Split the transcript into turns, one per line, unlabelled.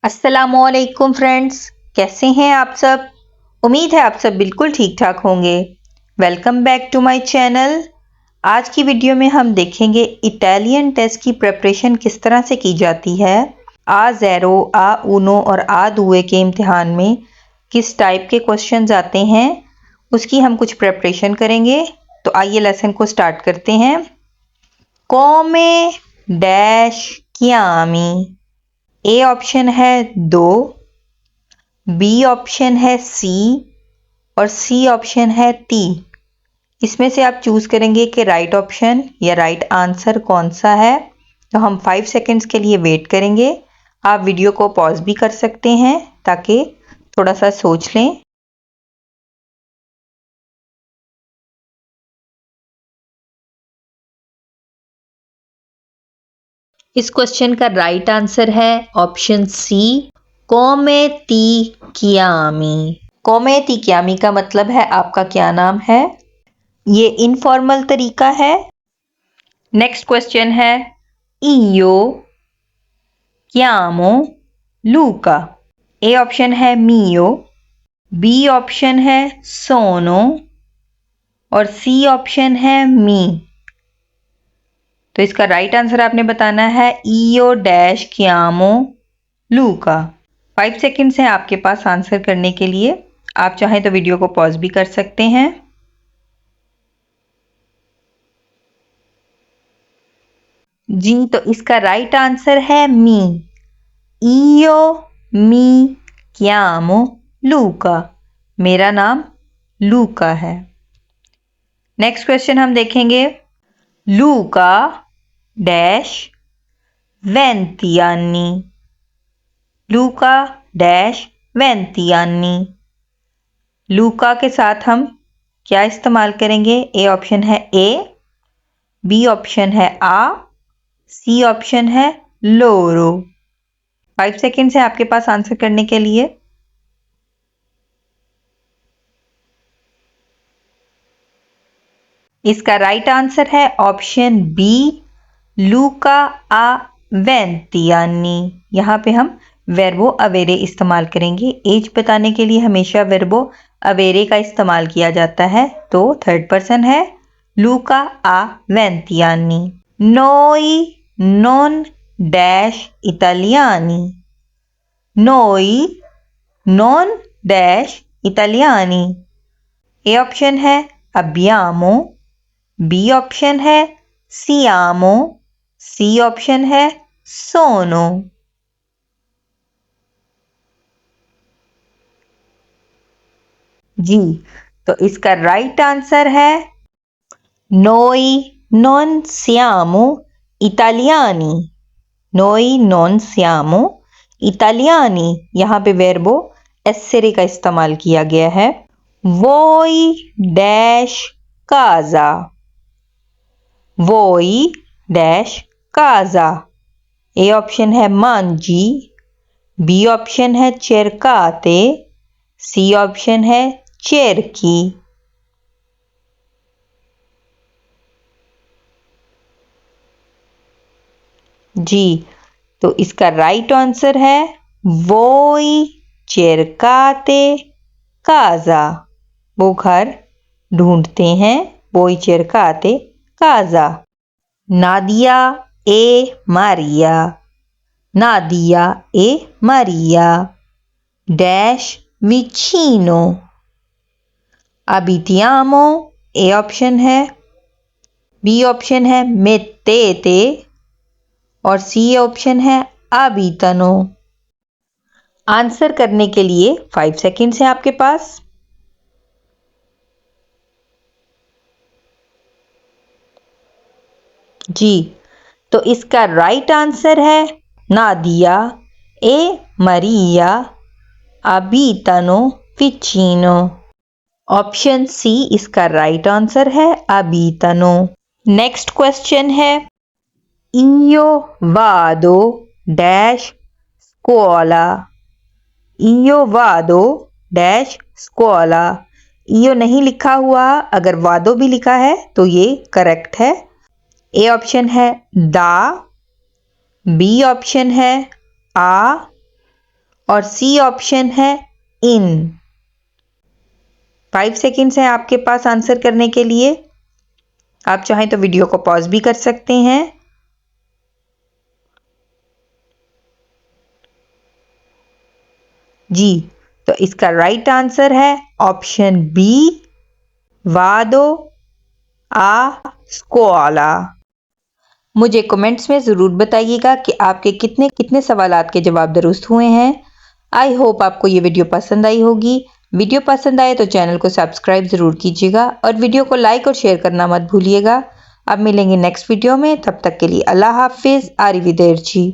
अस्सलामुअलैकुम फ्रेंड्स, कैसे हैं आप सब। उम्मीद है आप सब बिल्कुल ठीक ठाक होंगे। Welcome back to my channel. आज की वीडियो में हम देखेंगे इटालियन टेस्ट की प्रिपरेशन किस तरह से की जाती है। आ ज़ेरो, आ ऊनो और आ दुए के इम्तिहान में किस टाइप के क्वेश्चंस आते हैं, उसकी हम कुछ प्रिपरेशन करेंगे। तो आइए लेसन को स्टार्ट करते हैं। कोमे डैश कियामी। ए ऑप्शन है 2, बी ऑप्शन है सी और सी ऑप्शन है टी। इसमें से आप चूज करेंगे कि राइट ऑप्शन या राइट आंसर कौन सा है। तो हम 5 सेकेंड्स के लिए वेट करेंगे। आप वीडियो को पॉज भी कर सकते हैं ताकि थोड़ा सा सोच लें। इस क्वेश्चन का राइट आंसर है ऑप्शन सी, कोमे ती कियामी। कोमे ती कियामी का मतलब है आपका क्या नाम है। ये इनफॉर्मल तरीका है। नेक्स्ट क्वेश्चन है इयो chiamo लूका। ए ऑप्शन है मियो, बी ऑप्शन है सोनो और सी ऑप्शन है मी। तो इसका राइट आंसर आपने बताना है इयो डैश chiamo लूका। 5 सेकेंड्स हैं आपके पास आंसर करने के लिए। आप चाहें तो वीडियो को पॉज भी कर सकते हैं। जी, तो इसका राइट आंसर है मी। इयो मी chiamo लूका। मेरा नाम लूका है। नेक्स्ट क्वेश्चन हम देखेंगे। लूका डैश 20 anni। लूका डैश 20 anni। लूका के साथ हम क्या इस्तेमाल करेंगे। ए ऑप्शन है ए, बी ऑप्शन है आ, सी ऑप्शन है लोरो। 5 सेकेंड्स है आपके पास आंसर करने के लिए। इसका राइट आंसर है ऑप्शन बी, लूका आ 20 anni। यहाँ पे हम वेर्बो अवेरे इस्तेमाल करेंगे। एज बताने के लिए हमेशा वेर्बो अवेरे का इस्तेमाल किया जाता है। तो थर्ड पर्सन है लूका आ 20 anni। नोई नॉन डैश इटालियानी। नोई नॉन डैश इटालियानी। ए ऑप्शन है अबियामो, बी ऑप्शन है सियामो, सी ऑप्शन है सोनो। जी, तो इसका राइट आंसर है नोई नॉन सियामो इटालियानी। नोई नॉन सियामो इटालियानी। यहाँ पे वेर्बो एसेरे का इस्तेमाल किया गया है। वोई डैश काजा। वोई डैश काजा। ए ऑप्शन है मांजी, बी ऑप्शन है चेरकाते, सी ऑप्शन है चेरकी। जी, तो इसका राइट आंसर है वोई चेरकाते काजा। वो घर ढूंढते हैं। वोई चेरकाते काजा। नादिया ए मारिया। नादिया ए मारिया डैश विचिनो। अबिटियामो ए ऑप्शन है, बी ऑप्शन है मेत्तेते और सी ऑप्शन है अबितनो। आंसर करने के लिए 5 सेकेंड्स है आपके पास। जी, तो इसका राइट आंसर है नादिया ए मरिया अबितनो विचिनो। ऑप्शन सी इसका राइट आंसर है अबितनो। नेक्स्ट क्वेश्चन है इयो वादो डैश स्कुओला। इयो वादो डैश स्कुओला। इयो नहीं लिखा हुआ, अगर वादो भी लिखा है तो ये करेक्ट है। ए ऑप्शन है दा, बी ऑप्शन है आ, और सी ऑप्शन है इन। 5 सेकेंड्स हैं आपके पास आंसर करने के लिए। आप चाहें तो वीडियो को पॉज भी कर सकते हैं। जी, तो इसका राइट आंसर है ऑप्शन बी, वादो आ स्कोला। मुझे कमेंट्स में ज़रूर बताइएगा कि आपके कितने कितने सवालात के जवाब दुरुस्त हुए हैं। आई होप आपको ये वीडियो पसंद आई होगी। वीडियो पसंद आए तो चैनल को सब्सक्राइब ज़रूर कीजिएगा और वीडियो को लाइक और शेयर करना मत भूलिएगा। अब मिलेंगे नेक्स्ट वीडियो में, तब तक के लिए अल्लाह हाफिज़, आरिवीदेरची।